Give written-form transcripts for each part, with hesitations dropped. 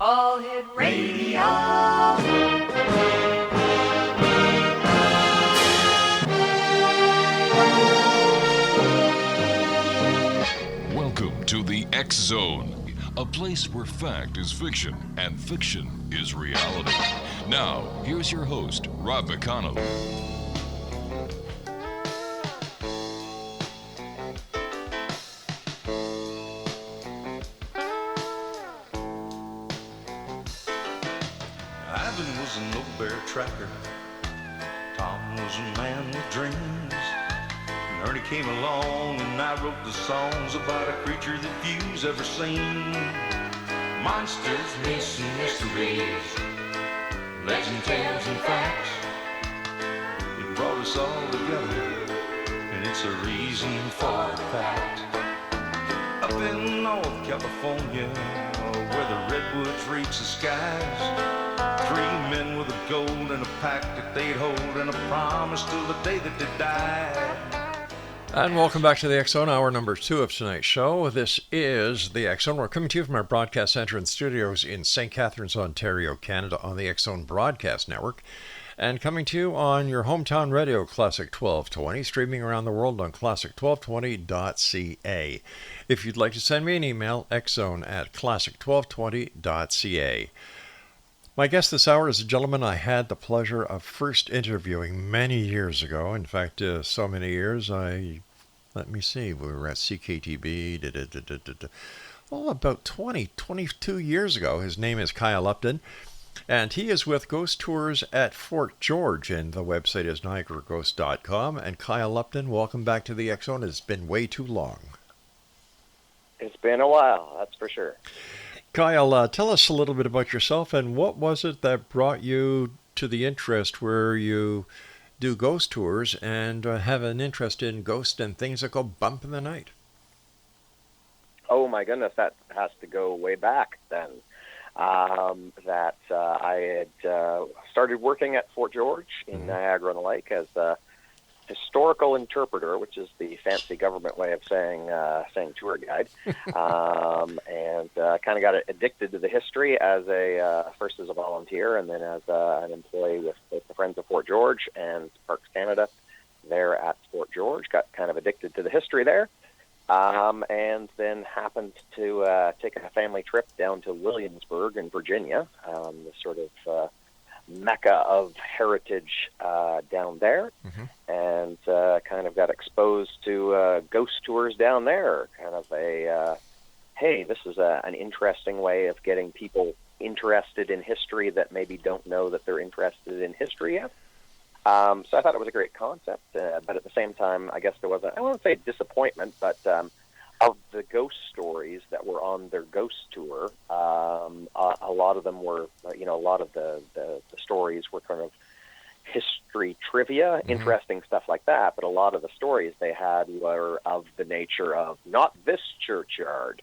All Hit Radio. Welcome to the X Zone, a place where fact is fiction and fiction is reality. Now, here's your host, Rob McConnell. Ivan was an old bear tracker. Tom was a man with dreams. And Ernie came along and I wrote the songs about a creature that few's ever seen. Monsters, myths, and mysteries, legend, tales, and facts. It brought us all together, and it's a reason for the fact. Up in North California, where the redwoods reach the skies, three men with a goal and a pact that they'd hold and a promise till the day that they died. And welcome back to the X Zone, hour number 2 of tonight's show. This is the X Zone. We're coming to you from our broadcast center and studios in St. Catharines, Ontario, Canada, on the X Zone Broadcast Network, and coming to you on your hometown radio, Classic 1220, streaming around the world on classic1220.ca. If you'd like to send me an email, xzone@classic1220.ca. My guest this hour is a gentleman I had the pleasure of first interviewing many years ago. In fact, so many years, let me see, we were at CKTB, about 22 years ago. His name is Kyle Upton, and he is with Ghost Tours at Fort George, and the website is niagaraghost.com. And Kyle Upton, welcome back to the X Zone. It's been way too long. It's been a while, that's for sure. Kyle, tell us a little bit about yourself, and what was it that brought you to the interest where you do ghost tours and have an interest in ghosts and things that go bump in the night? Oh my goodness, that has to go way back then. I had started working at Fort George in Niagara-on-the-Lake as a historical interpreter, which is the fancy government way of saying tour guide, and kind of got addicted to the history as first as a volunteer and then as an employee with the Friends of Fort George and Parks Canada there at Fort George. Got kind of addicted to the history there, and then happened to take a family trip down to Williamsburg in Virginia, the sort of mecca of heritage down there, and kind of got exposed to ghost tours down there. Kind of hey, this is an interesting way of getting people interested in history that maybe don't know that they're interested in history yet. So I thought it was a great concept, but at the same time, I guess there was I won't say disappointment, but of the ghost stories that were on their ghost tour, a lot of them were, a lot of the stories were kind of history trivia, interesting stuff like that, but a lot of the stories they had were of the nature of not this churchyard,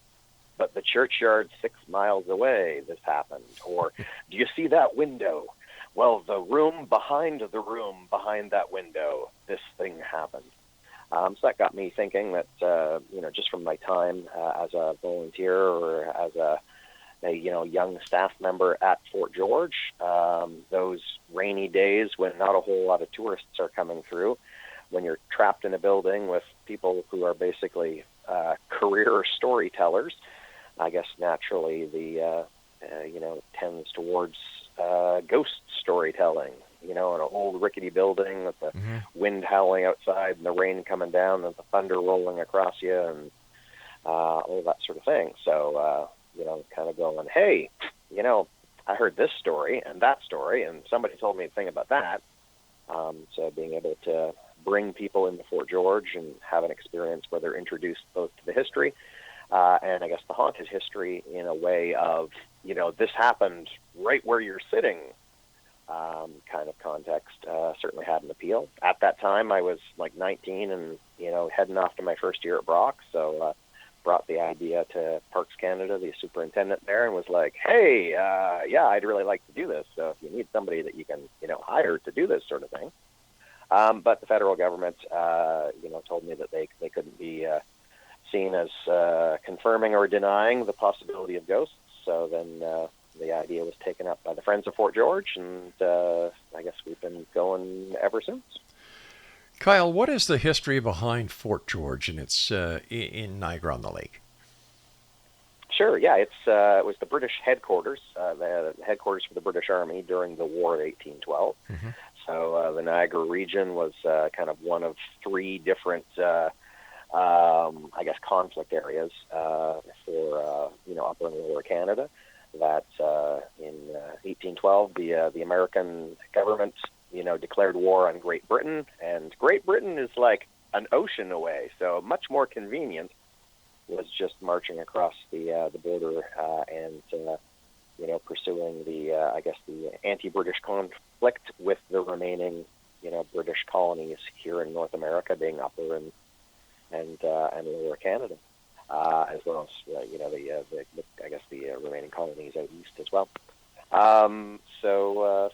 but the churchyard 6 miles away this happened, or do you see that window? Well, the room behind that window, this thing happened. So that got me thinking that, just from my time as a volunteer or as a young staff member at Fort George, those rainy days when not a whole lot of tourists are coming through, when you're trapped in a building with people who are basically career storytellers, I guess naturally it tends towards ghost storytelling. An old rickety building with the wind howling outside and the rain coming down and the thunder rolling across you and all that sort of thing. So, kind of going, hey, I heard this story and that story, and somebody told me a thing about that. So being able to bring people into Fort George and have an experience where they're introduced both to the history and I guess the haunted history in a way of, this happened right where you're sitting, kind of context, certainly had an appeal. At that time, I was like 19 and, heading off to my first year at Brock, so brought the idea to Parks Canada, the superintendent there, and was like, hey, I'd really like to do this, so if you need somebody that you can, hire to do this sort of thing. But the federal government, told me that they couldn't be seen as confirming or denying the possibility of ghosts, so then the idea was taken up by the Friends of Fort George, and I guess we've been going ever since. Kyle, what is the history behind Fort George and its in Niagara-on-the-Lake? Sure, yeah, it was the British headquarters, the headquarters for the British Army during the War of 1812. Mm-hmm. So the Niagara region was kind of one of three different, I guess, conflict areas for Upper and Lower Canada. That in 1812, the American government declared war on Great Britain, and Great Britain is like an ocean away, so much more convenient was just marching across the border and pursuing the anti-British conflict with the remaining British colonies here in North America, being Upper and Lower Canada, as well as the remaining colonies out east as well. So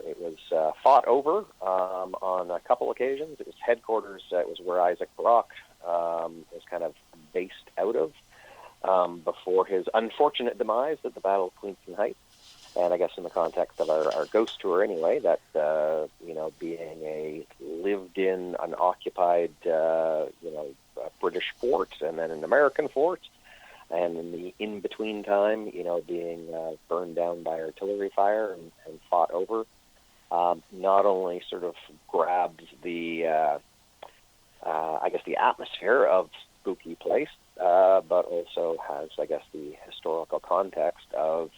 it was fought over on a couple occasions. It was headquarters. It was where Isaac Brock was kind of based out of before his unfortunate demise at the Battle of Queenston Heights. And I guess in the context of our ghost tour anyway, that, being a lived-in, unoccupied, British fort and then an American fort, and in the in-between time, being burned down by artillery fire and fought over, not only sort of grabs the, the atmosphere of spooky place, but also has, I guess, the historical context of,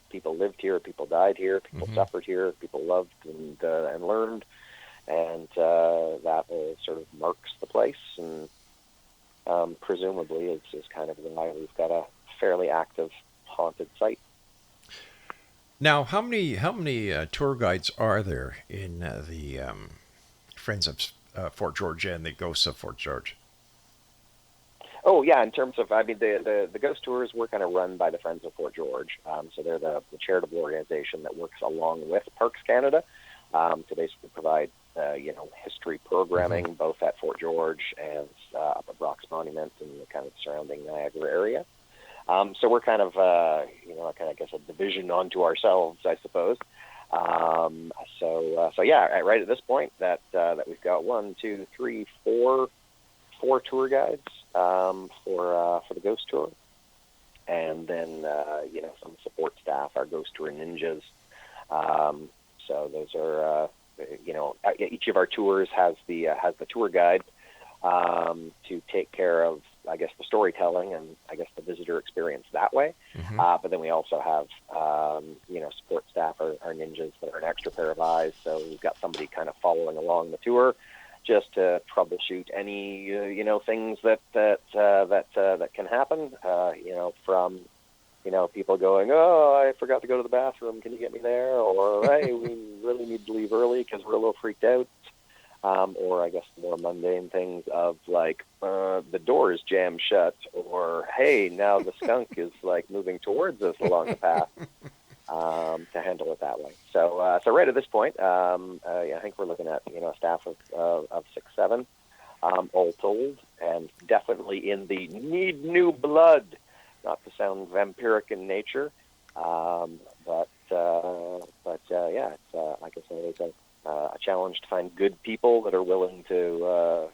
people lived here, people died here, people suffered here, people loved and learned, and that sort of marks the place, and presumably is kind of why we've got a fairly active haunted site. Now, how many tour guides are there in the Friends of Fort George and the Ghosts of Fort George? Oh, yeah, in terms of, the ghost tours were kind of run by the Friends of Fort George. So they're the charitable organization that works along with Parks Canada to basically provide, history programming both at Fort George and up at Brock's Monument and the kind of surrounding Niagara area. So we're kind of, a division onto ourselves, I suppose. Right at this point that we've got 4 tour guides for the ghost tour, and then some support staff, our ghost tour ninjas. So those are each of our tours has the tour guide to take care of, I guess, the storytelling and I guess the visitor experience that way. But then we also have support staff, our ninjas that are an extra pair of eyes. So we've got somebody kind of following along the tour, just to troubleshoot any things that can happen. From people going, oh, I forgot to go to the bathroom, can you get me there? Or hey, we really need to leave early because we're a little freaked out. Or I guess the more mundane things of like the door is jammed shut, or hey, now the skunk is like moving towards us along the path. To handle it that way. So right at this point, I think we're looking at a staff of 6-7, all told, and definitely in the need new blood, not to sound vampiric in nature, but it's like I say, it's a challenge to find good people that are willing to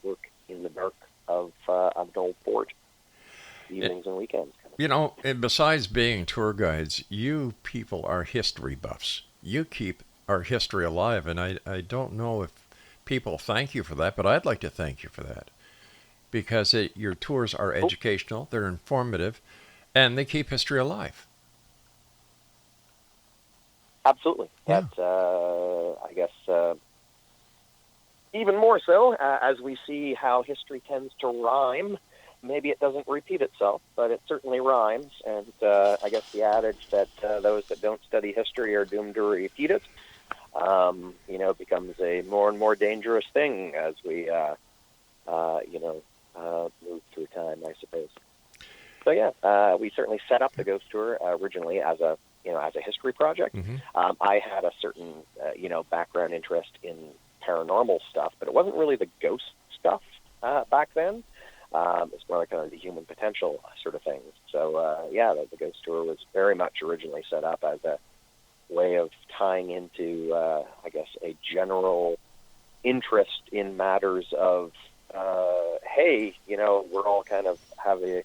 work in the dark of an old fort, evenings and weekends. And besides being tour guides, you people are history buffs. You keep our history alive, and I don't know if people thank you for that, but I'd like to thank you for that. Because your tours are educational, they're informative, and they keep history alive. Absolutely. Yeah. That's, I guess, even more so as we see how history tends to rhyme. Maybe it doesn't repeat itself, but it certainly rhymes. And I guess the adage that those that don't study history are doomed to repeat it, becomes a more and more dangerous thing as we, move through time, I suppose. So yeah, we certainly set up the ghost tour originally as a history project. I had a certain, background interest in paranormal stuff, but it wasn't really the ghost stuff back then. It's more like kind of the human potential sort of things. So, the Ghost Tour was very much originally set up as a way of tying into, I guess, a general interest in matters of, hey, we're all kind of having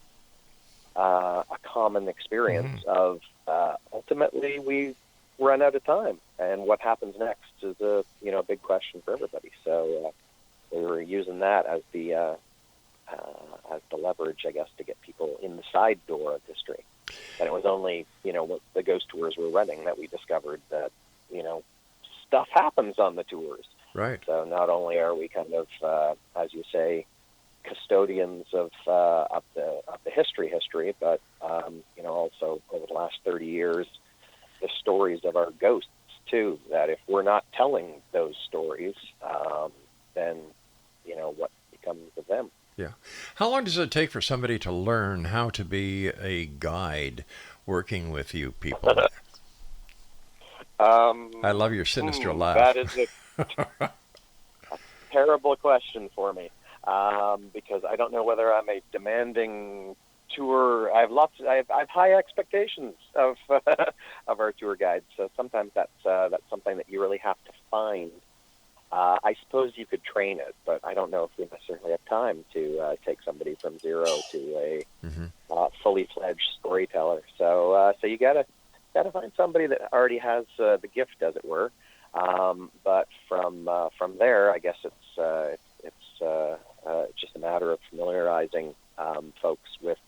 a common experience of ultimately we run out of time, and what happens next is a big question for everybody. So they were using that as the leverage, I guess, to get people in the side door of history. And it was only what the Ghost Tours were running that we discovered that stuff happens on the tours. Right. So not only are we kind of, as you say, custodians of the history, but also over the last 30 years, the stories of our ghosts too. That if we're not telling those stories, then what becomes of them? Yeah. How long does it take for somebody to learn how to be a guide working with you people? I love your sinister laugh. That is a terrible question for me, because I don't know whether I'm a demanding tour. I have high expectations of of our tour guides. So sometimes that's something that you really have to find. I suppose you could train it, but I don't know if we necessarily have time to take somebody from zero to a fully fledged storyteller. So you gotta find somebody that already has the gift, as it were. But from there, I guess it's just a matter of familiarizing folks with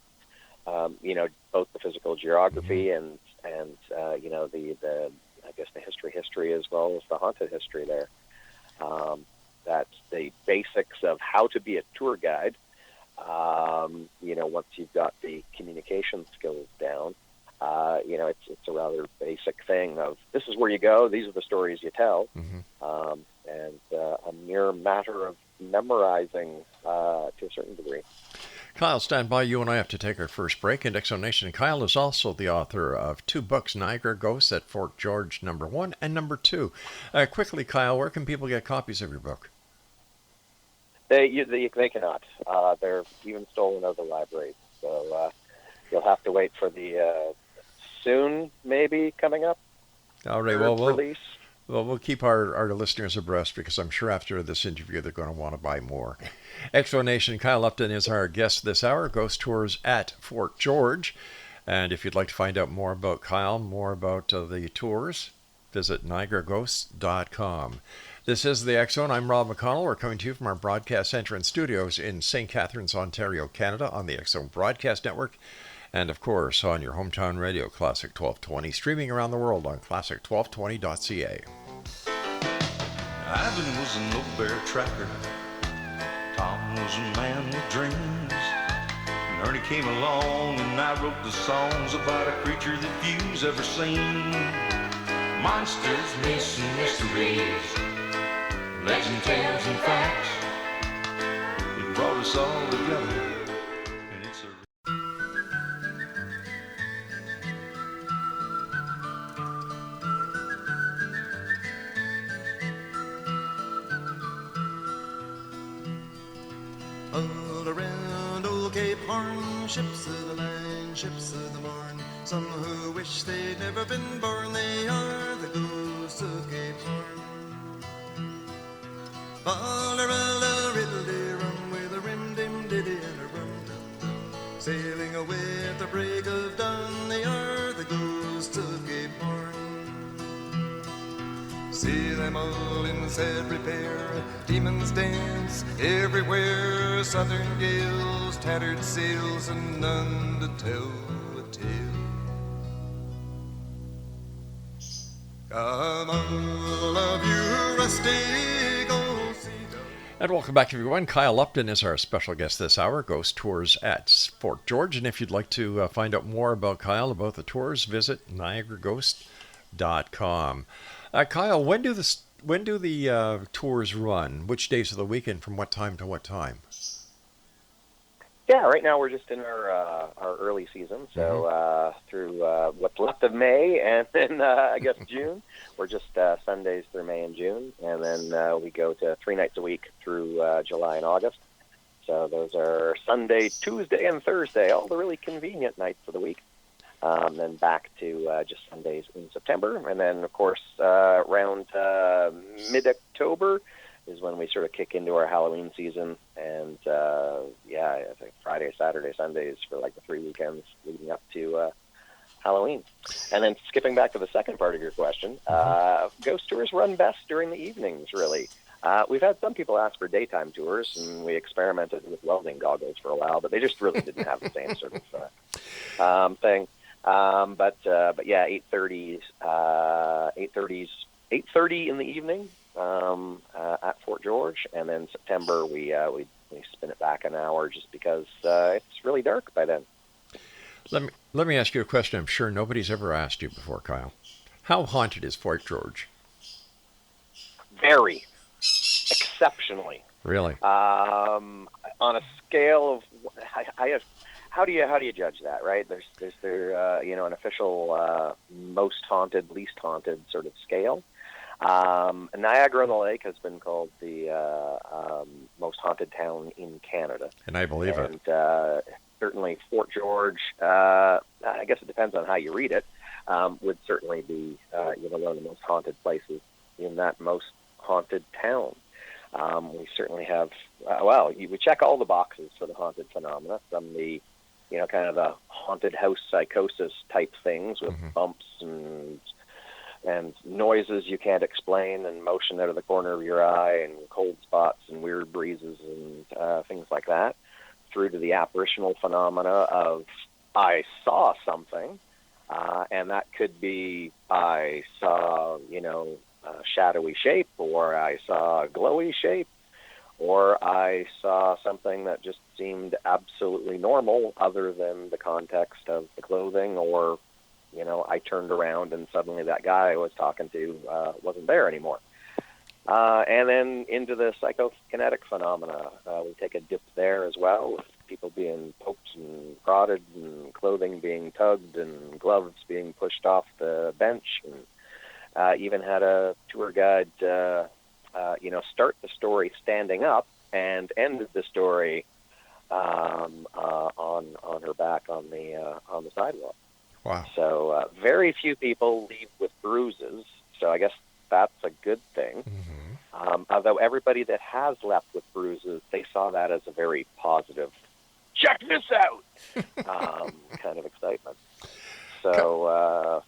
both the physical geography and the I guess the history as well as the haunted history there. That's the basics of how to be a tour guide. Once you've got the communication skills down, it's a rather basic thing of this is where you go, these are the stories you tell, and a mere matter of memorizing to a certain degree. Kyle, stand by. You and I have to take our first break. And Exonation. Kyle is also the author of 2 books, Niagara Ghosts at Fort George, #1 and #2. Quickly, Kyle, where can people get copies of your book? They cannot. They're even stolen out of the library. So you'll have to wait for the soon, maybe, coming up. All right, release. Well, we'll keep our listeners abreast, because I'm sure after this interview they're going to want to buy more. Explanation. Kyle Upton is our guest this hour. Ghost Tours at Fort George. And if you'd like to find out more about Kyle, more about the tours, visit niagaraghosts.com. This is the X Zone. I'm Rob McConnell. We're coming to you from our broadcast center and studios in St. Catharines, Ontario, Canada, on the X Zone Broadcast Network. And, of course, on your hometown radio, Classic 1220, streaming around the world on classic1220.ca. Ivan was an old bear tracker. Tom was a man with dreams. And Ernie came along and I wrote the songs about a creature that few's ever seen. Monsters, myths, and mysteries, legend, tales, and facts. It brought us all together. And it's a all around old Cape Horn, ships of the line, ships of the morn. Some who wish they'd never been born, they are the ghosts of Cape Horn. Ballerella, riddle-de-rum, with a rim-dim-diddy and a rum-dum-dum. Sailing away at the break of dawn, they are the ghosts of Cape Horn. See them all in sad repair, demons dance everywhere, southern gales, tattered sails, and none to tell a tale. Come all of you rusty ghosts. And welcome back, everyone. Kyle Upton is our special guest this hour, Ghost Tours at Fort George. And if you'd like to find out more about Kyle, about the tours, visit niagaraghosts.com. Kyle, when do the tours run? Which days of the week and from what time to what time? Yeah, right now we're just in our early season, so through what's left of May and then I guess June. We're just Sundays through May and June, and then we go to 3 nights a week through July and August. So those are Sunday, Tuesday, and Thursday, all the really convenient nights of the week. Then back to just Sundays in September. And then, of course, around mid-October is when we sort of kick into our Halloween season. And, I think Friday, Saturday, Sundays for like the 3 weekends leading up to Halloween. And then skipping back to the second part of your question, ghost tours run best during the evenings, really. We've had some people ask for daytime tours, and we experimented with welding goggles for a while, but they just really didn't have the same sort of thing. But yeah, 8:30 in the evening at Fort George, and then September we spin it back an hour just because it's really dark by then. Let me ask you a question I'm sure nobody's ever asked you before, Kyle. How haunted is Fort George? Very. Exceptionally. Really? On a scale of, how do you judge that, right? There's an official most haunted, least haunted sort of scale. Niagara on the Lake has been called the most haunted town in Canada, and I believe it. And certainly Fort George, I guess it depends on how you read it, would certainly be one of the most haunted places in that most haunted town. We certainly have, we check all the boxes for the haunted phenomena, from the, kind of the haunted house psychosis type things with bumps and noises you can't explain and motion out of the corner of your eye and cold spots and weird breezes and things like that, through to the apparitional phenomena of I saw something, and that could be I saw, a shadowy shape, or I saw a glowy shape, or I saw something that just seemed absolutely normal other than the context of the clothing, or, I turned around and suddenly that guy I was talking to wasn't there anymore. And then into the psychokinetic phenomena. We take a dip there as well, with people being poked and prodded and clothing being tugged and gloves being pushed off the bench, and even had a tour guide, start the story standing up and ended the story on her back on the sidewalk. Wow! So very few people leave with bruises. So I guess that's a good thing. Although everybody that has left with bruises, they saw that as a very positive, check this out, kind of excitement. So.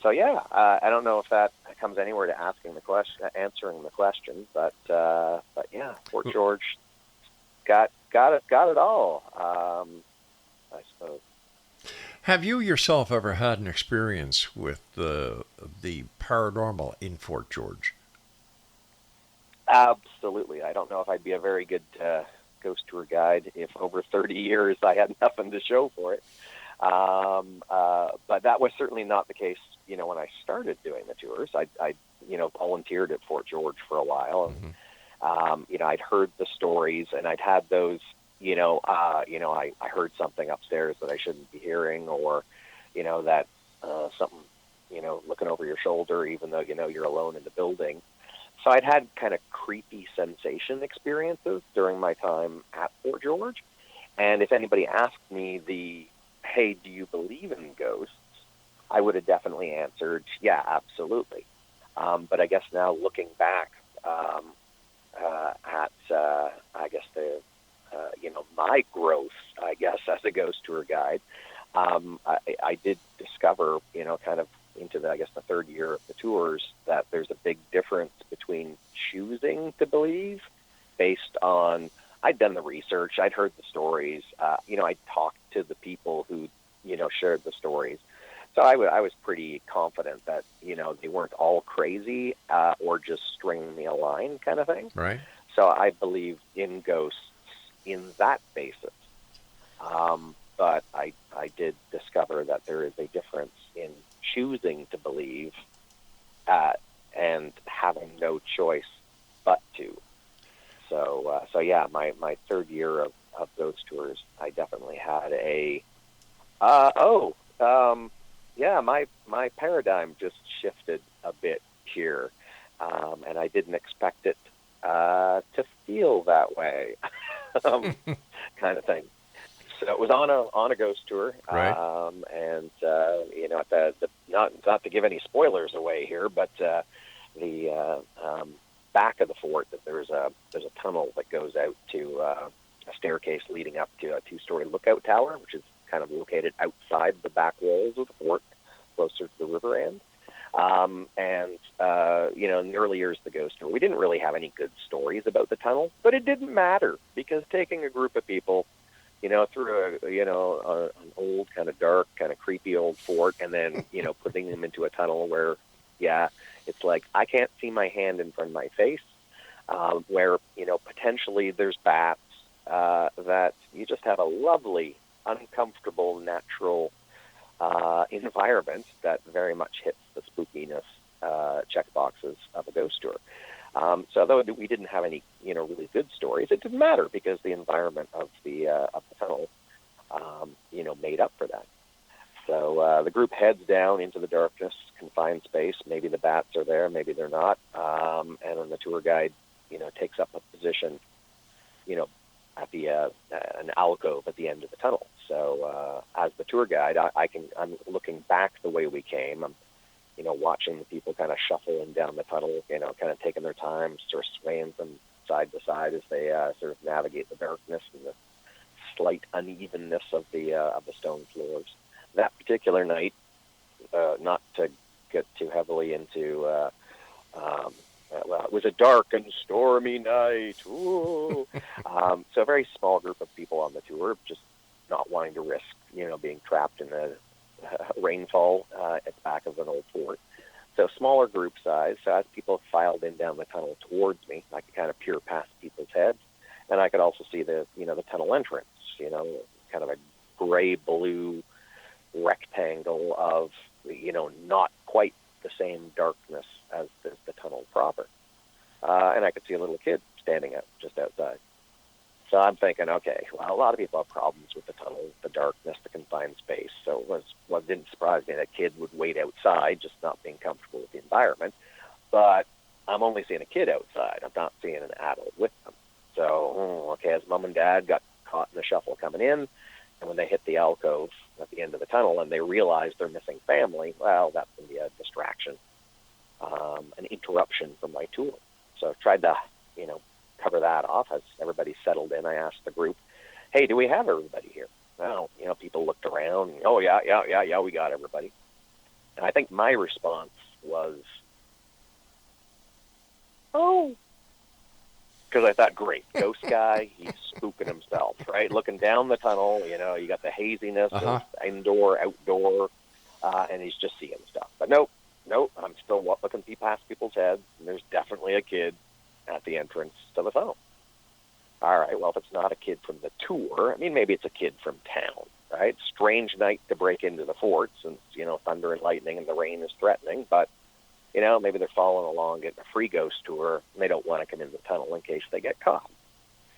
I don't know if that comes anywhere to answering the question, but yeah, Fort George got it all, I suppose. Have you yourself ever had an experience with the paranormal in Fort George? Absolutely. I don't know if I'd be a very good ghost tour guide if over 30 years I had nothing to show for it. But that was certainly not the case, when I started doing the tours. I volunteered at Fort George for a while, and, I'd heard the stories, and I'd had those, I heard something upstairs that I shouldn't be hearing, or, that something, looking over your shoulder, even though, you're alone in the building. So I'd had kind of creepy sensation experiences during my time at Fort George. And if anybody asked me hey, do you believe in ghosts? I would have definitely answered, yeah, absolutely. But I guess now looking back at, I guess my growth, I guess, as a ghost tour guide, I did discover, kind of into the third year of the tours, that there's a big difference between choosing to believe based on, I'd done the research, I'd heard the stories, I'd talked to the people who, shared the stories. So I was pretty confident that, they weren't all crazy or just stringing me a line kind of thing. Right. So I believed in ghosts in that basis. But I did discover that there is a difference in choosing to believe and having no choice but to. So yeah, my third year of those tours, I definitely had my paradigm just shifted a bit here, and I didn't expect it to feel that way. kind of thing. So it was on a ghost tour, Right. and at the not to give any spoilers away here, but the back of the fort, that there's a tunnel that goes out to a staircase leading up to a 2-story lookout tower, which is kind of located outside the back walls of the fort, closer to the river end. In the early years of the ghost tour, we didn't really have any good stories about the tunnel, but it didn't matter because taking a group of people, through an old, kind of dark, kind of creepy old fort, and then, putting them into a tunnel where, it's like I can't see my hand in front of my face, where, potentially there's bats, that you just have a lovely, uncomfortable, natural environment that very much hits the spookiness check boxes of a ghost tour. So though we didn't have any, really good stories, it didn't matter because the environment of the tunnel, made up for that. So the group heads down into the darkness, confined space. Maybe the bats are there, maybe they're not. And then the tour guide, takes up a position, at the an alcove at the end of the tunnel. So as the tour guide, I'm looking back the way we came. I'm watching the people kind of shuffling down the tunnel, kind of taking their time, sort of swaying from side to side as they sort of navigate the darkness and the slight unevenness of the stone floors. That particular night, not to get too heavily into, it was a dark and stormy night. Ooh. So a very small group of people on the tour, just not wanting to risk, being trapped in the rainfall at the back of an old fort. So smaller group size. So as people filed in down the tunnel towards me, I could kind of peer past people's heads, and I could also see the tunnel entrance. Kind of a gray-blue rectangle of not quite the same darkness as the tunnel proper. And I could see a little kid standing up just outside. So I'm thinking, okay, well, a lot of people have problems with the tunnel, the darkness, the confined space. So it didn't surprise me that a kid would wait outside, just not being comfortable with the environment. But I'm only seeing a kid outside. I'm not seeing an adult with them. So, okay, as mom and dad got caught in the shuffle coming in, and when they hit the alcove at the end of the tunnel and they realize they're missing family, well, that's going to be a distraction, an interruption from my tour. So I tried to, cover that off. As everybody settled in, I asked the group, hey, do we have everybody here? Well, people looked around. Oh, yeah, we got everybody. And I think my response was, oh, because I thought, great, ghost guy, he's spooking himself, right? Looking down the tunnel, you got the haziness of indoor, outdoor, and he's just seeing stuff. But nope, I'm still looking past people's heads, and there's definitely a kid at the entrance to the tunnel. All right, well, if it's not a kid from the tour, maybe it's a kid from town, right? Strange night to break into the fort since, thunder and lightning and the rain is threatening, but, maybe they're following along, getting a free ghost tour, and they don't want to come in the tunnel in case they get caught.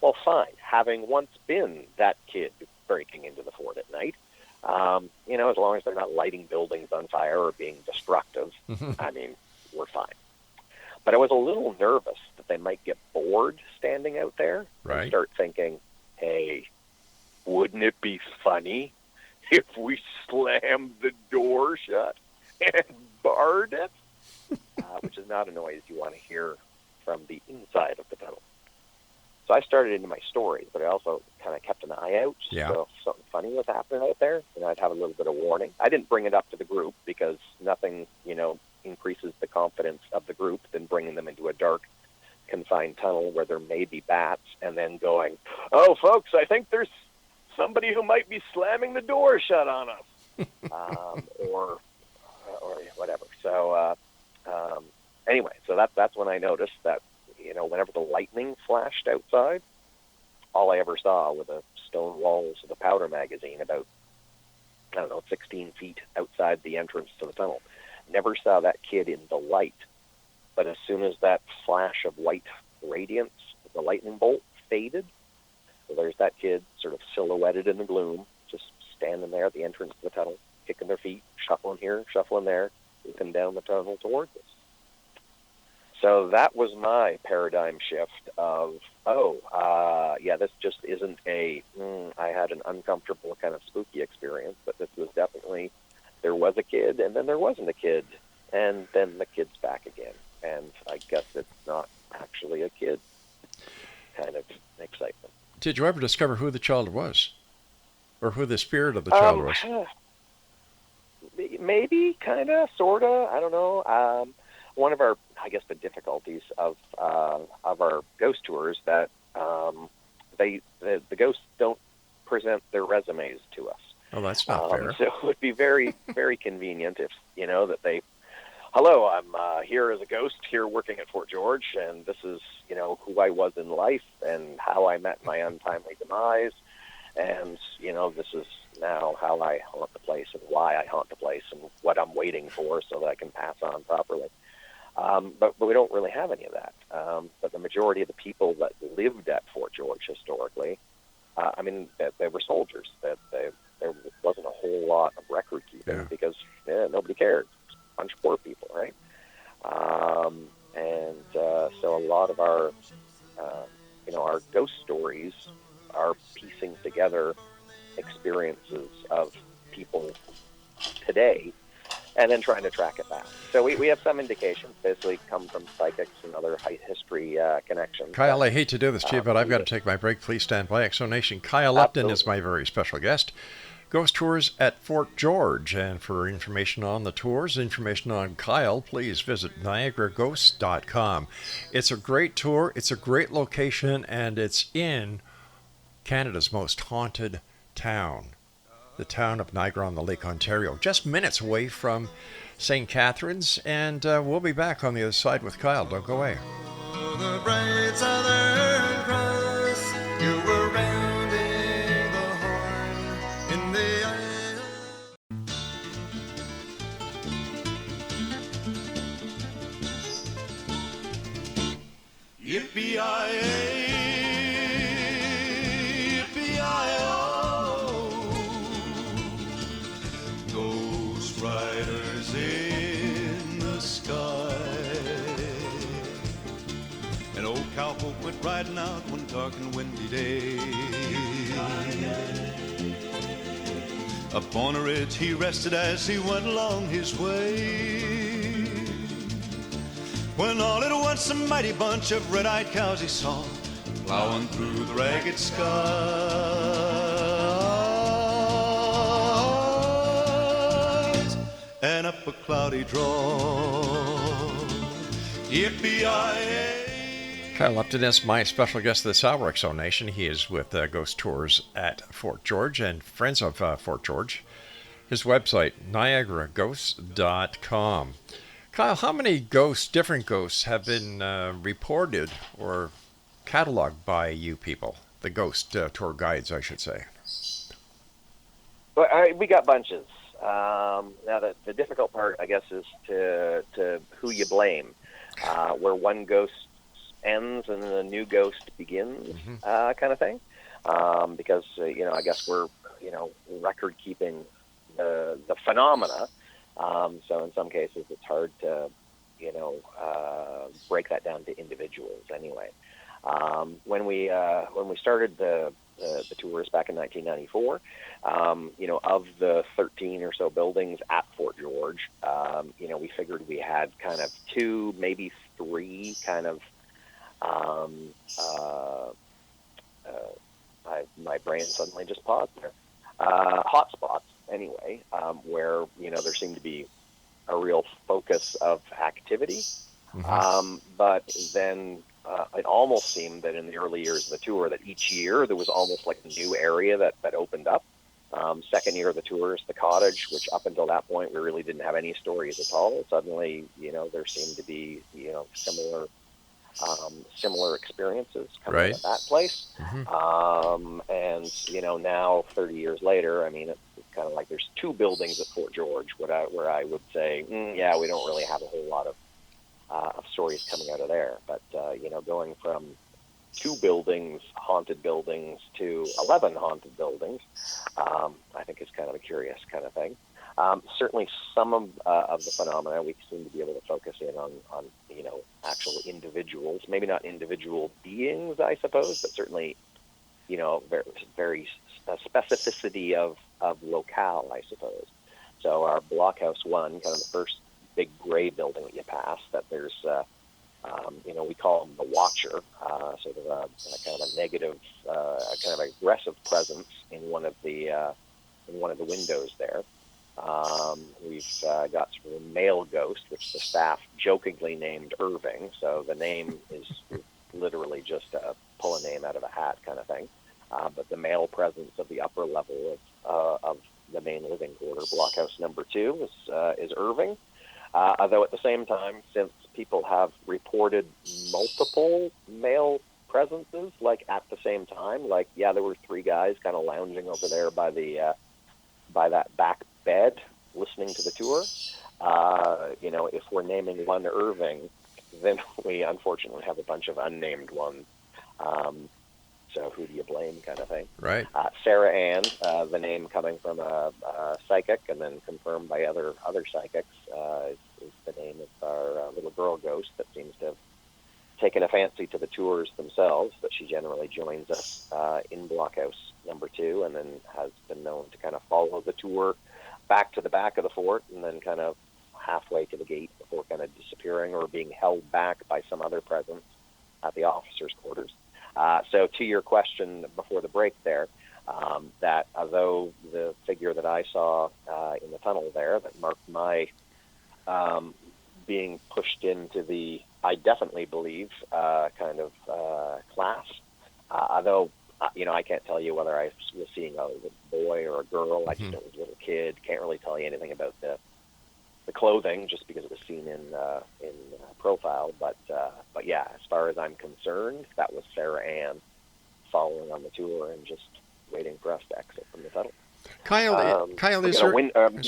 Well, fine. Having once been that kid breaking into the fort at night, as long as they're not lighting buildings on fire or being destructive, we're fine. But I was a little nervous that they might get bored standing out there and start thinking, hey, wouldn't it be funny if we slammed the door shut and barred it? Which is not a noise you want to hear from the inside of the tunnel. So I started into my stories, but I also kind of kept an eye out just so if something funny was happening out there, and I'd have a little bit of warning. I didn't bring it up to the group because nothing, increases the confidence of the group than bringing them into a dark, confined tunnel where there may be bats and then going, oh, folks, I think there's somebody who might be slamming the door shut on us, or whatever. So anyway, so that's when I noticed that, whenever the lightning flashed outside, all I ever saw were the stone walls of the powder magazine about, 16 feet outside the entrance to the tunnel. Never saw that kid in the light. But as soon as that flash of white radiance, the lightning bolt faded, so there's that kid sort of silhouetted in the gloom, just standing there at the entrance to the tunnel, kicking their feet, shuffling here, shuffling there, looking down the tunnel towards us. So that was my paradigm shift of, this just isn't I had an uncomfortable kind of spooky experience, but this was definitely, there was a kid, and then there wasn't a kid, and then the kid's back again. And I guess it's not actually a kid kind of excitement. Did you ever discover who the child was? Or who the spirit of the child was? Maybe, kind of, sort of, I don't know. One of our, I guess, the difficulties of our ghost tours that the ghosts don't present their resumes to us. Oh, that's not fair. So it would be very, very convenient if, that they, hello, I'm here as a ghost here working at Fort George, and this is, who I was in life and how I met my untimely demise, and, this is now how I haunt the place and why I haunt the place and what I'm waiting for so that I can pass on properly. But we don't really have any of that. But the majority of the people that lived at Fort George historically, they were soldiers. There wasn't a whole lot of record keeping because nobody cared. A bunch of poor people, right? So a lot of our, our ghost stories are piecing together experiences of people today and then trying to track it back. So we have some indications, basically come from psychics and other high history connections. Kyle, I hate to do this to you, but I've got to take my break. Please stand by. Exonation. Kyle Upton is my very special guest. Ghost tours at Fort George. And for information on the tours, information on Kyle, please visit niagaraghosts.com. It's a great tour. It's a great location, and it's in Canada's most haunted town, the town of Niagara-on-the-Lake, Ontario, just minutes away from St. Catharines. And we'll be back on the other side with Kyle. Don't go away. The bright Southern Cross, you were rounding the horn in the eye. Yippee-yi-yi, ghost riders in the sky. An old cowpoke went riding out one dark and windy day. Upon a ridge he rested as he went along his way, when all at once a mighty bunch of red-eyed cows he saw plowing through the ragged skies, and up a cloudy draw. Yippee-yi-yi. Kyle Upton is my special guest this hour, Exonation. He is with Ghost Tours at Fort George and Friends of Fort George. His website, niagaraghosts.com. Kyle, how many different ghosts have been reported or cataloged by you people? The ghost tour guides, I should say. Well, we got bunches. Now, the difficult part, I guess, is to who you blame. Where one ghost ends and then a new ghost begins, kind of thing. Because, I guess we're, record keeping the phenomena. So in some cases it's hard to, break that down to individuals anyway. When we started the tours back in 1994, of the 13 or so buildings at Fort George, we figured we had kind of 2, maybe 3 kind of, my brain suddenly just paused there. Hot spots, anyway, where, there seemed to be a real focus of activity. But then it almost seemed that in the early years of the tour that each year there was almost like a new area that opened up. Second year of the tours, the cottage, which up until that point we really didn't have any stories at all. Suddenly, there seemed to be, similar experiences coming out of that place. And, now 30 years later, it's kind of like there's 2 buildings at Fort George where I would say, we don't really have a whole lot of stories coming out of there. But, going from 2 buildings, haunted buildings, to 11 haunted buildings, I think is kind of a curious kind of thing. Certainly, some of the phenomena we seem to be able to focus in on actual individuals. Maybe not individual beings, I suppose, but certainly very specificity of locale, I suppose. So our Blockhouse 1, kind of the first big gray building that you pass, that there's we call him the Watcher, sort of a kind of a negative, kind of aggressive presence in one of the windows there. We've got sort of a male ghost, which the staff jokingly named Irving. So the name is literally just pull a name out of a hat kind of thing. But the male presence of the upper level of the main living quarter, Blockhouse number 2, is Irving. Although at the same time, since people have reported multiple male presences, like at the same time, like, yeah, there were 3 guys kind of lounging over there by that back bed listening to the tour. If we're naming one Irving, then we unfortunately have a bunch of unnamed ones. So who do you blame, kind of thing. Right. Sarah Ann, the name coming from a psychic and then confirmed by other psychics, is the name of our little girl ghost that seems to have taken a fancy to the tours themselves, but she generally joins us in Blockhouse number 2 and then has been known to kind of follow the tour back to the back of the fort and then kind of halfway to the gate before kind of disappearing or being held back by some other presence at the officers' quarters. So to your question before the break there, that although the figure that I saw in the tunnel there that marked my being pushed into the, I definitely believe, kind of class, although, I can't tell you whether I was seeing a boy or a girl. I just know it was a little kid. Can't really tell you anything about the clothing just because it was seen in profile. But yeah, as far as I'm concerned, that was Sarah Ann following on the tour and just waiting for us to exit from the tunnel. Kyle, is there...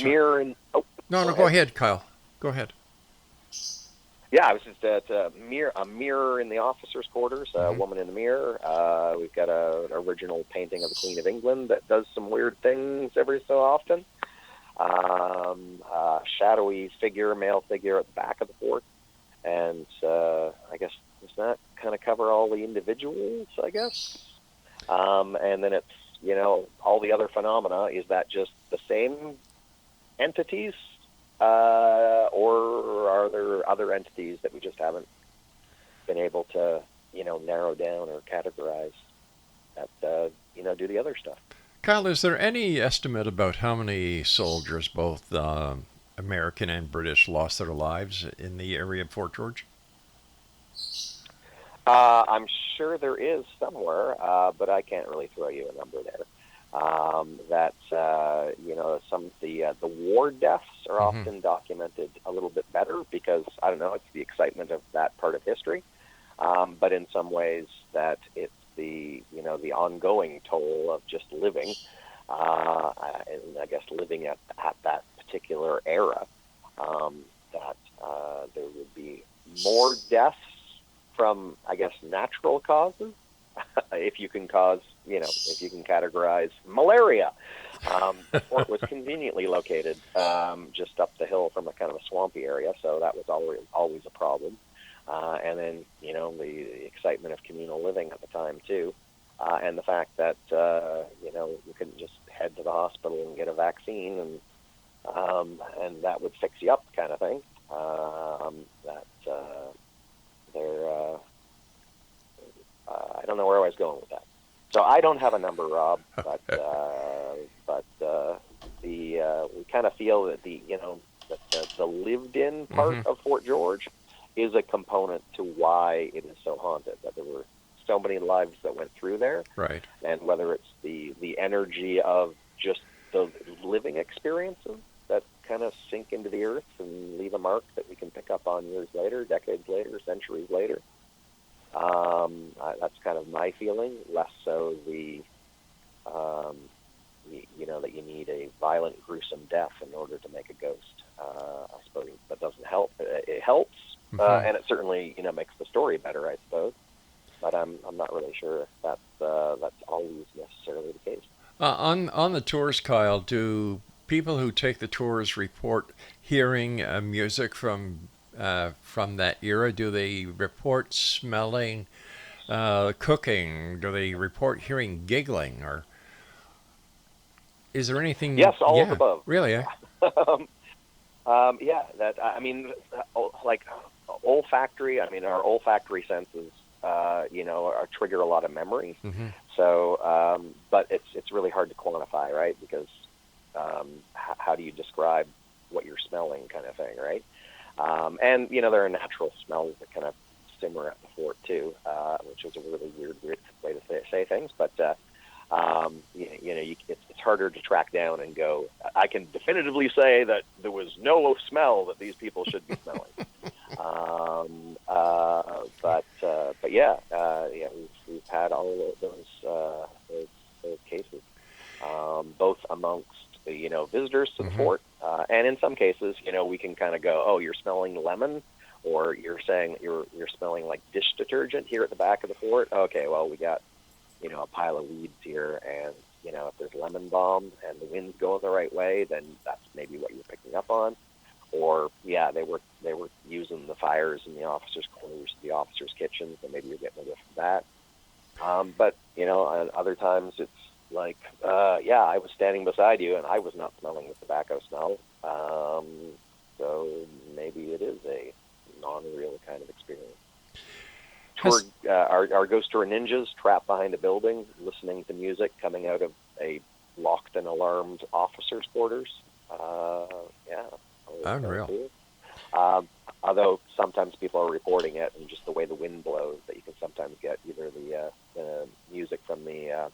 mirror and... Oh, no, go ahead, Kyle. Go ahead. Yeah, I was just at a mirror in the officers' quarters, a woman in the mirror. We've got an original painting of the Queen of England that does some weird things every so often. Shadowy figure, male figure at the back of the fort. And I guess, does that kind of cover all the individuals, I guess? And then it's, all the other phenomena. Is that just the same entities? Or are there other entities that we just haven't been able to, narrow down or categorize that, do the other stuff? Kyle, is there any estimate about how many soldiers, both American and British, lost their lives in the area of Fort George? I'm sure there is somewhere, but I can't really throw you a number there. Some of the war deaths are often documented a little bit better because, I don't know, it's the excitement of that part of history. But in some ways that it's the ongoing toll of just living, and I guess living at that particular era, that there would be more deaths from, I guess, natural causes, if you can categorize malaria. The fort was conveniently located just up the hill from a kind of a swampy area, so that was always a problem. And then, the excitement of communal living at the time, too, and the fact that, you couldn't just head to the hospital and get a vaccine and that would fix you up kind of thing. I don't know where I was going with that. So I don't have a number, Rob, but we kind of feel that the lived-in part of Fort George is a component to why it is so haunted. That there were so many lives that went through there, right? And whether it's the energy of just the living experiences that kind of sink into the earth and leave a mark that we can pick up on years later, decades later, centuries later. That's kind of my feeling. Less so that you need a violent, gruesome death in order to make a ghost. I suppose that doesn't help. It helps, and it certainly makes the story better, I suppose. but I'm not really sure if that's always necessarily the case. On the tours, Kyle, do people who take the tours report hearing music from that era? Do they report smelling, cooking? Do they report hearing giggling? Or is there anything? Yes, all of the above. Really? Eh? Yeah, that I mean, like olfactory. I mean, our olfactory senses, trigger a lot of memory. Mm-hmm. So, but it's really hard to quantify, right? Because how do you describe what you're smelling, kind of thing, right? And there are natural smells that kind of simmer at the fort too, which is a really weird way to say things. But it's harder to track down and go, I can definitively say that there was no smell that these people should be smelling. But we've had all of those cases, both amongst visitors to the fort, and in some cases, we can kind of go, oh, you're smelling lemon, or you're saying that you're smelling like dish detergent here at the back of the fort. Okay, well, we got a pile of weeds here, and if there's lemon balm and the wind's going the right way, then that's maybe what you're picking up on. Or they were using the fires in the officers' quarters, the officers' kitchens, and maybe you're getting a whiff of that. But and other times it's like, I was standing beside you and I was not smelling the tobacco smell. So maybe it is a non-real kind of experience. Our ghost tour ninjas trapped behind a building, listening to music coming out of a locked and alarmed officers' quarters. Unreal. Although sometimes people are reporting it, and just the way the wind blows, that you can sometimes get either the music from the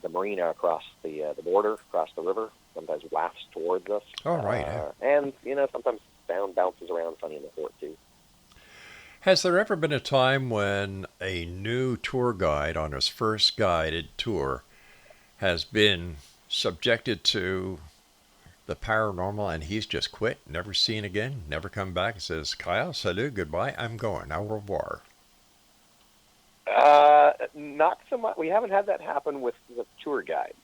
marina across the border, across the river, sometimes wafts towards us. Oh, right. And sometimes sound bounces around funny in the fort too. Has there ever been a time when a new tour guide on his first guided tour has been subjected to the paranormal and he's just quit, never seen again, never come back, and says, Kyle, salut, goodbye, I'm going, au revoir? Not so much. We haven't had that happen with tour guides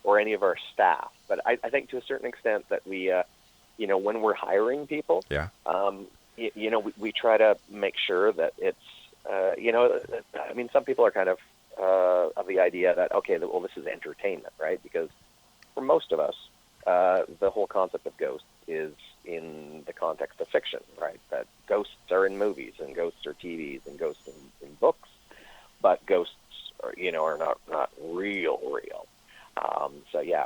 or any of our staff, but I think to a certain extent that we, when we're hiring people, we try to make sure that it's, some people are kind of the idea that, okay, well, this is entertainment, right? Because for most of us, the whole concept of ghosts is in the context of fiction, right? That ghosts are in movies, and ghosts are TVs, and ghosts in books, but ghosts are not real.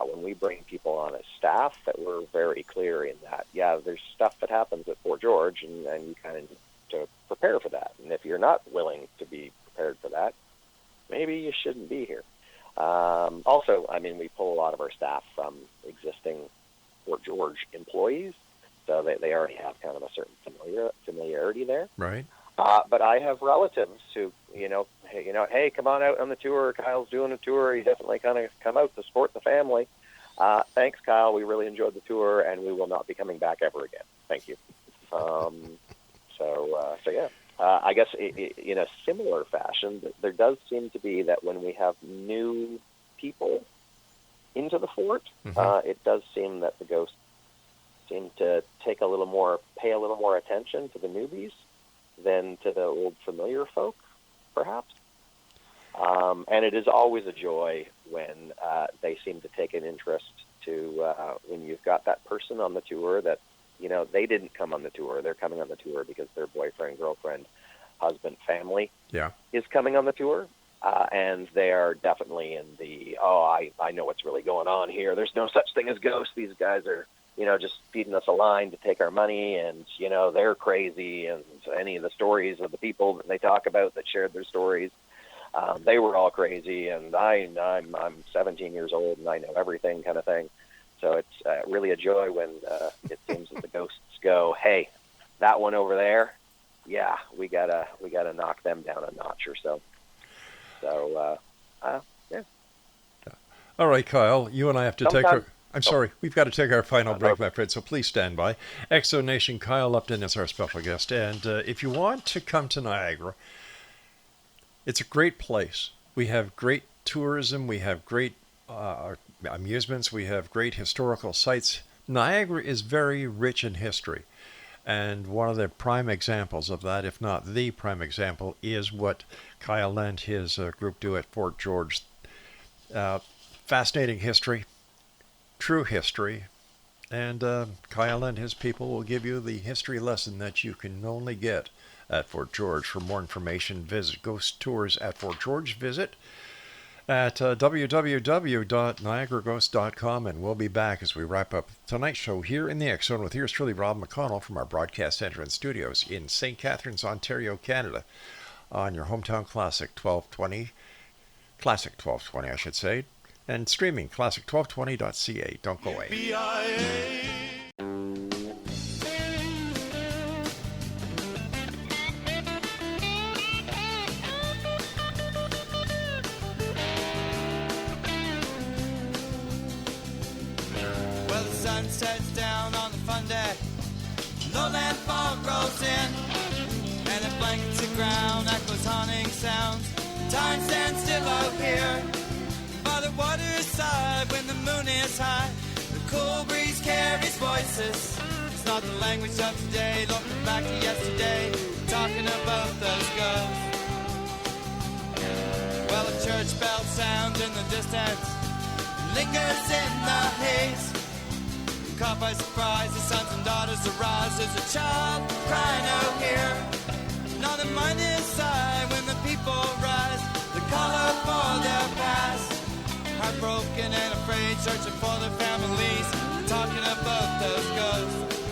When we bring people on as staff, that we're very clear in that, there's stuff that happens at Fort George, and you kind of need to prepare for that. And if you're not willing to be prepared for that, maybe you shouldn't be here. Also, we pull a lot of our staff from existing Fort George employees, so they already have kind of a certain familiarity there. Right. But I have relatives who, hey, come on out on the tour. Kyle's doing a tour. You definitely kind of come out to support the family. Thanks, Kyle. We really enjoyed the tour, and we will not be coming back ever again. Thank you. I guess in a similar fashion, there does seem to be that when we have new people into the fort, it does seem that the ghosts seem to pay a little more attention to the newbies than to the old familiar folk, perhaps. And it is always a joy when they seem to take an interest to when you've got that person on the tour that, they didn't come on the tour. They're coming on the tour because their boyfriend, girlfriend, husband, family is coming on the tour. And they are definitely in the, I know what's really going on here. There's no such thing as ghosts. These guys are, just feeding us a line to take our money, and, they're crazy. And any of the stories of the people that they talk about that shared their stories, they were all crazy, and I'm 17 years old and I know everything, kind of thing. So it's really a joy when it seems that the ghosts go, hey, that one over there, we gotta knock them down a notch or so. So, All right, Kyle, you and I have to take our... I'm sorry, we've got to take our final break, my friend, so please stand by. Exo Nation, Kyle Upton is our special guest, and if you want to come to Niagara, It's a great place. We have great tourism. We have great amusements. We have great historical sites. Niagara is very rich in history. And one of the prime examples of that, if not the prime example, is what Kyle and his group do at Fort George. Fascinating history, true history, and Kyle and his people will give you the history lesson that you can only get at Fort George. For more information, visit Ghost Tours at Fort George. Visit at www.niagaraghost.com, and we'll be back as we wrap up tonight's show here in the X Zone with yours truly, Rob McConnell, from our broadcast center and studios in St. Catharines, Ontario, Canada, on your hometown Classic 1220, I should say, and streaming classic1220.ca. Don't go away. Sun sets down on the fun deck, lowland fog rolls in, and it blankets the ground, echoes haunting sounds. Time stands still out here by the water's side when the moon is high. The cool breeze carries voices. It's not the language of today, looking back to yesterday, talking about those ghosts. Well, a church bell sounds in the distance, lingers in the haze. Caught by surprise, the sons and daughters arise. There's a child crying out here. Not a mind inside when the people rise. The call out for their past. Heartbroken and afraid, searching for their families. Talking about those ghosts.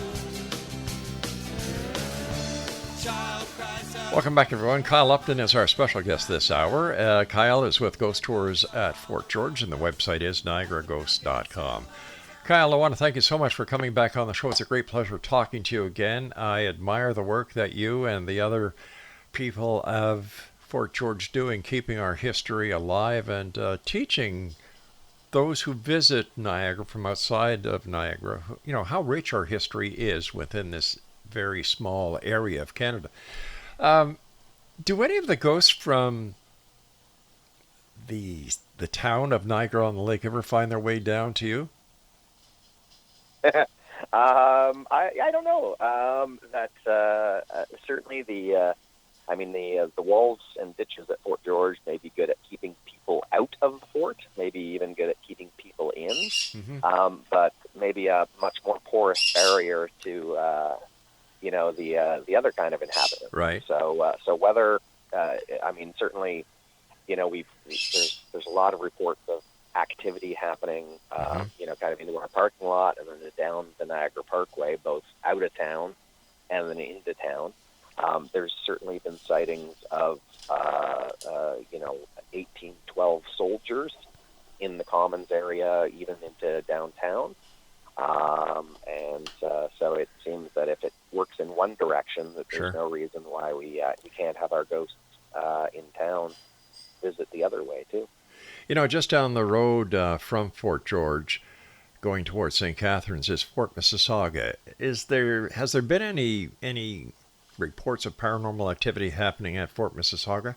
Child cries out. Welcome back, everyone. Kyle Upton is our special guest this hour. Kyle is with Ghost Tours at Fort George, and the website is niagaraghost.com. Kyle, I want to thank you so much for coming back on the show. It's a great pleasure talking to you again. I admire the work that you and the other people of Fort George do in keeping our history alive and teaching those who visit Niagara from outside of Niagara, you know, how rich our history is within this very small area of Canada. Do any of the ghosts from the town of Niagara on the Lake ever find their way down to you? I don't know. Certainly the walls and ditches at Fort George may be good at keeping people out of the fort, maybe even good at keeping people in, but maybe a much more porous barrier to, the other kind of inhabitant. Right. So whether, certainly, there's a lot of reports of activity happening, kind of into our parking lot and then down the Niagara Parkway, both out of town and then into town. There's certainly been sightings of, 1812 soldiers in the Commons area, even into downtown. So it seems that if it works in one direction, that there's no reason why we can't have our ghosts in town visit the other way too. You know, just down the road from Fort George, going towards St. Catharines, is Fort Mississauga. Has there been any reports of paranormal activity happening at Fort Mississauga?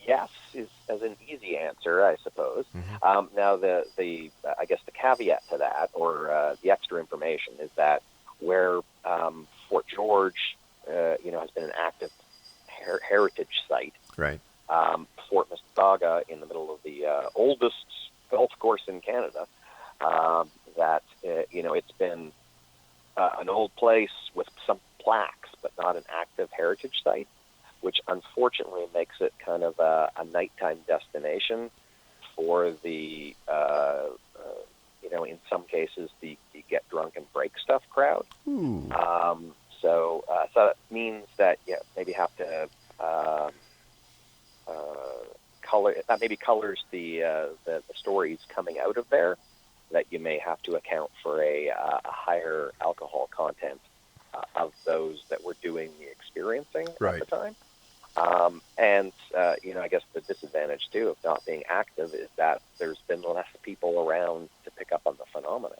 Yes, is as an easy answer, I suppose. Now, the I guess the caveat to that, or the extra information, is that where Fort George, has been an active heritage site. Right. Fort Mississauga, in the middle of the oldest golf course in Canada, it's been an old place with some plaques, but not an active heritage site, which unfortunately makes it kind of a nighttime destination for the, in some cases, the get drunk and break stuff crowd. So that means that maybe have to color. That maybe colors the stories coming out of there. That you may have to account for a higher alcohol content of those that were doing the experiencing at the time. I guess the disadvantage too of not being active is that there's been less people around to pick up on the phenomenon.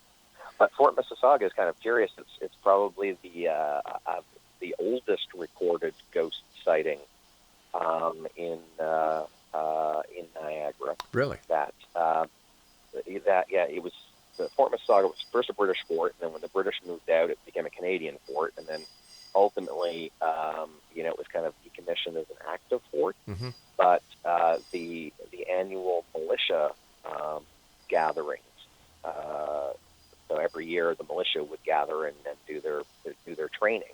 But Fort Mississauga is kind of curious. It's probably the the oldest recorded ghost sighting in Niagara. Really? It was the Fort Mississauga was first a British fort, and then when the British moved out, it became a Canadian fort, and then ultimately, it was kind of decommissioned as an active fort. Mm-hmm. But the annual militia gatherings. So every year, the militia would gather and do their training,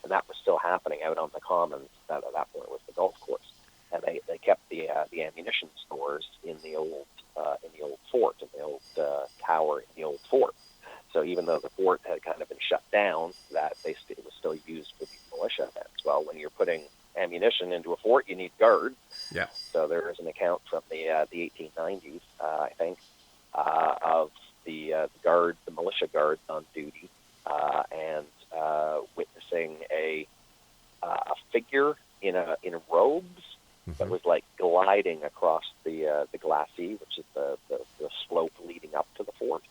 and that was still happening out on the commons. That at that point was the golf course, and they kept the ammunition stores in the old fort, in the old tower in the old fort. So even though the fort had kind of been shut down, it was still used for these militia events. Well, when you're putting ammunition into a fort, you need guards. Yeah. So there is an account from the 1890s, I think, of the militia guards on duty, and witnessing a figure in robes that was like gliding across the glacis, which is the slope leading up to the fort.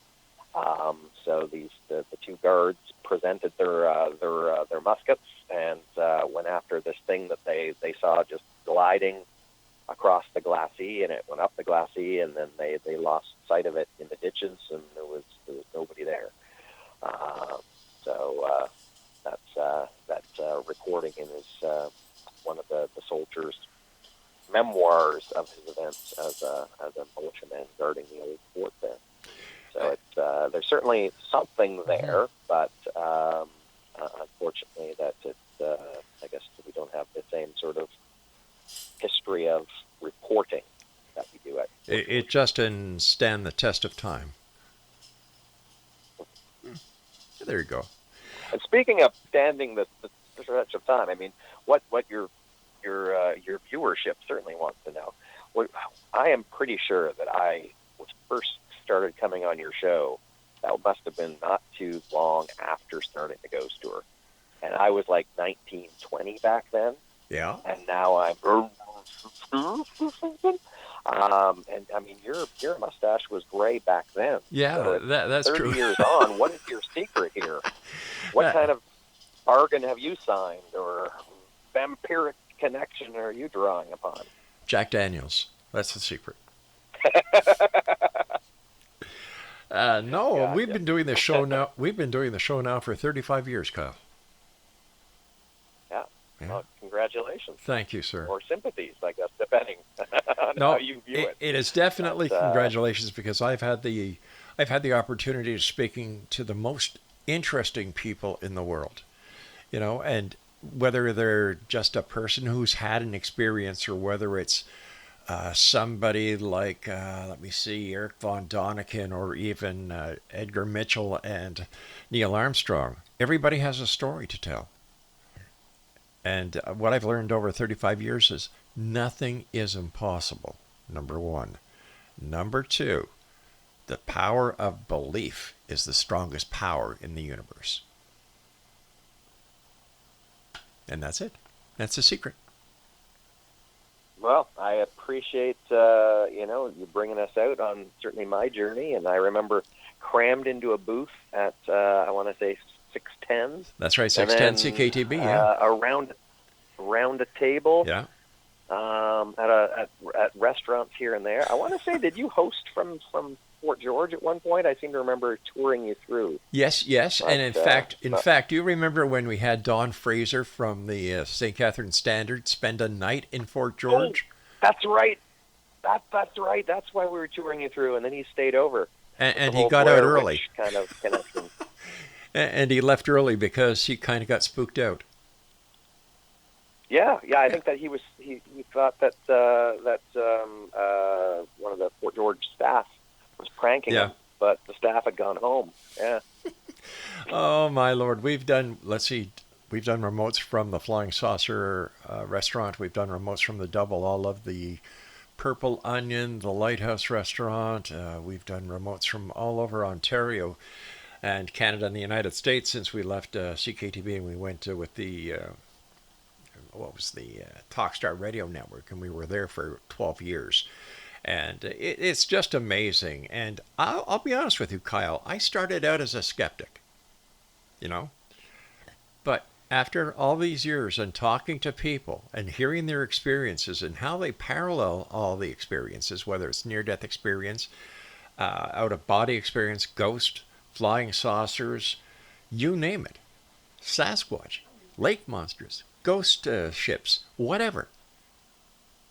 So the two guards presented their muskets and went after this thing that they saw just gliding across the glacis, and it went up the glacis, and then they lost sight of it in the ditches, and there was nobody there. So that recording in his one of the soldiers' memoirs of his events as a militiaman guarding the old fort there. So it's there's certainly something there, but unfortunately, I guess we don't have the same sort of history of reporting that we do at. It just didn't stand the test of time. There you go. And speaking of standing the stretch of time, I mean, what your viewership certainly wants to know. I am pretty sure that I was first started coming on your show. That must have been not too long after starting the Ghost Tour, and I was like 19, 20 back then. Yeah. And now I'm. And I mean, your mustache was gray back then. Yeah, so that's 30 true. 30 years on, what is your secret here? What kind of bargain have you signed, or vampiric connection are you drawing upon? Jack Daniels. That's the secret. No, Gotcha. we've been doing the show now. We've been doing the show now for 35 years, Kyle. Yeah. Yeah. Well, congratulations. Thank you, sir. Or sympathies, I guess, depending on No, how you view it. it is definitely But, congratulations, because I've had the opportunity of speaking to the most interesting people in the world, and whether they're just a person who's had an experience, or whether it's somebody like, let me see, Eric Von Doniken, or even Edgar Mitchell and Neil Armstrong. Everybody has a story to tell. And what I've learned over 35 years is nothing is impossible, number one. Number two, the power of belief is the strongest power in the universe. And that's it. That's the secret. Well, I appreciate you bringing us out on certainly my journey, and I remember crammed into a booth at I want to say 610. That's right, 610 CKTB. Yeah. Around a table. Yeah. At restaurants here and there. I want to say, did you host from Fort George at one point? I seem to remember touring you through. Yes, But, and in fact, do you remember when we had Don Fraser from the St. Catharines Standard spend a night in Fort George? Oh, that's right. That's right. That's why we were touring you through, and then he stayed over. And The he whole got out Blair early. Witch kind of connection. And he left early because he kind of got spooked out. Yeah. I think that he thought that one of the Fort George staff was pranking him, but the staff had gone home. Yeah. Oh my Lord, we've done remotes from the Flying Saucer restaurant. We've done remotes from the Double. All of the Purple Onion, the Lighthouse restaurant. We've done remotes from all over Ontario and Canada and the United States since we left CKTB, and we went with the Talkstar Radio Network, and we were there for 12 years. And it's just amazing. And I'll be honest with you, Kyle, I started out as a skeptic, but After all these years and talking to people and hearing their experiences and how they parallel all the experiences, whether it's near-death experience, out-of-body experience, ghost, flying saucers, you name it, Sasquatch, lake monsters, ghost ships, whatever.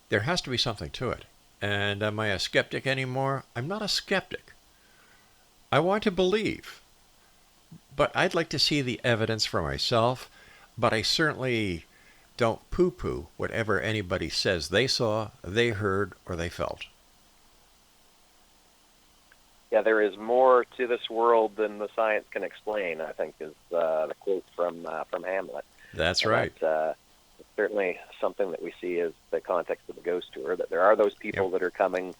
There has to be something to it. And am I a skeptic anymore? I'm not a skeptic. I want to believe. But I'd like to see the evidence for myself. But I certainly don't poo-poo whatever anybody says they saw, they heard, or they felt. Yeah, there is more to this world than the science can explain, I think, is the quote from Hamlet. That's right. It's certainly something that we see as the context of the ghost tour, that there are those people that are coming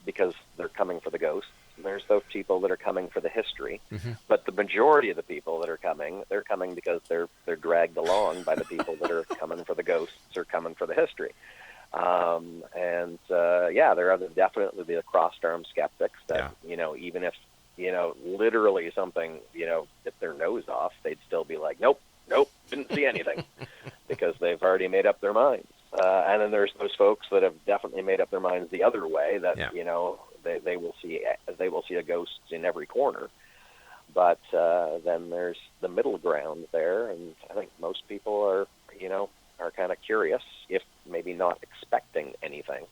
because they're coming for the ghosts. And there's those people that are coming for the history. Mm-hmm. But the majority of the people that are coming, they're coming because they're dragged along by the people that are coming for the ghosts or coming for the history. There are definitely the crossed-arm skeptics that, even if, literally something, bit their nose off, they'd still be like, nope, didn't see anything because they've already made up their minds. And then there's those folks that have definitely made up their minds the other way that, they will see a ghost in every corner. But then there's the middle ground there, and I think most people are kind of curious, if maybe not expecting anything,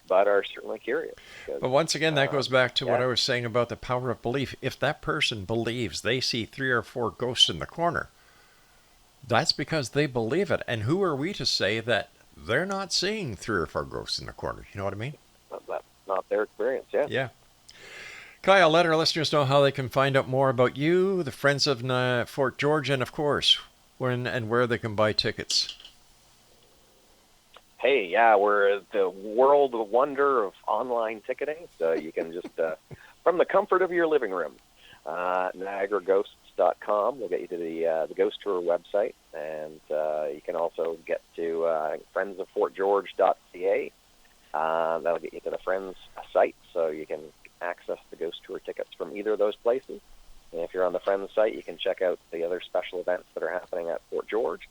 but are certainly curious. But once again, that goes back to what I was saying about the power of belief. If that person believes they see 3 or 4 ghosts in the corner, that's because they believe it. And who are we to say that they're not seeing 3 or 4 ghosts in the corner? You know what I mean? That's not their experience, yeah. Yeah. Kyle, let our listeners know how they can find out more about you, the Friends of Fort George, and of course, when and where they can buy tickets. Hey, we're the world wonder of online ticketing. So you can just, from the comfort of your living room, NiagaraGhosts.com will get you to the Ghost Tour website. And you can also get to friendsoffortgeorge.ca. That'll get you to the Friends site, so you can access the Ghost Tour tickets from either of those places. And if you're on the Friends site, you can check out the other special events that are happening at Fort George.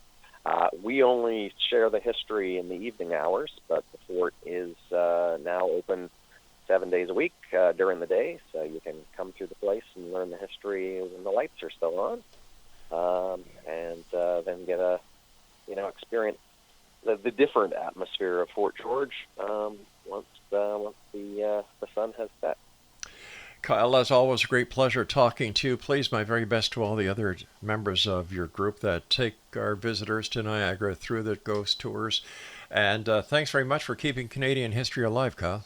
We only share the history in the evening hours, but the fort is now open 7 days a week during the day, so you can come through the place and learn the history when the lights are still on, and then get a experience the different atmosphere of Fort George once the sun has set. Kyle, as always, a great pleasure talking to you. Please, my very best to all the other members of your group that take our visitors to Niagara through the ghost tours. And thanks very much for keeping Canadian history alive, Kyle.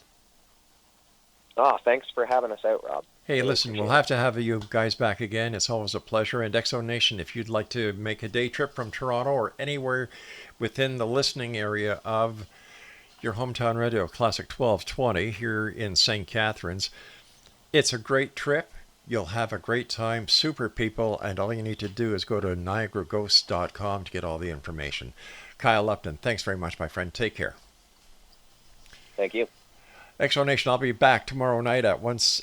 Thanks for having us out, Rob. Hey, listen, we'll have to have you guys back again. It's always a pleasure. And Exo Nation, if you'd like to make a day trip from Toronto or anywhere within the listening area of your hometown radio, Classic 1220, here in St. Catharines, it's a great trip. You'll have a great time, super people, and all you need to do is go to NiagaraGhosts.com to get all the information. Kyle Upton, thanks very much, my friend. Take care. Thank you. Exo Nation, I'll be back tomorrow night once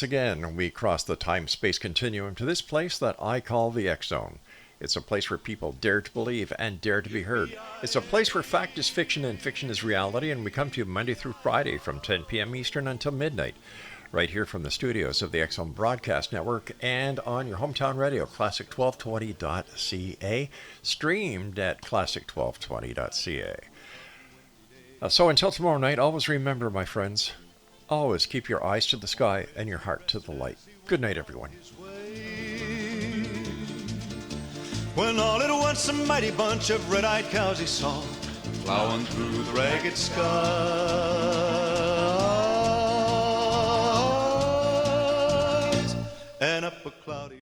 again we cross the time-space continuum to this place that I call the X Zone. It's a place where people dare to believe and dare to be heard. It's a place where fact is fiction and fiction is reality, and we come to you Monday through Friday from 10 p.m. Eastern until midnight, right here from the studios of the X Zone Broadcast Network and on your hometown radio, classic1220.ca, streamed at classic1220.ca. So until tomorrow night, always remember, my friends, always keep your eyes to the sky and your heart to the light. Good night, everyone. When all at once a mighty bunch of red-eyed cows he saw, plowing through the ragged skies, and up a cloudy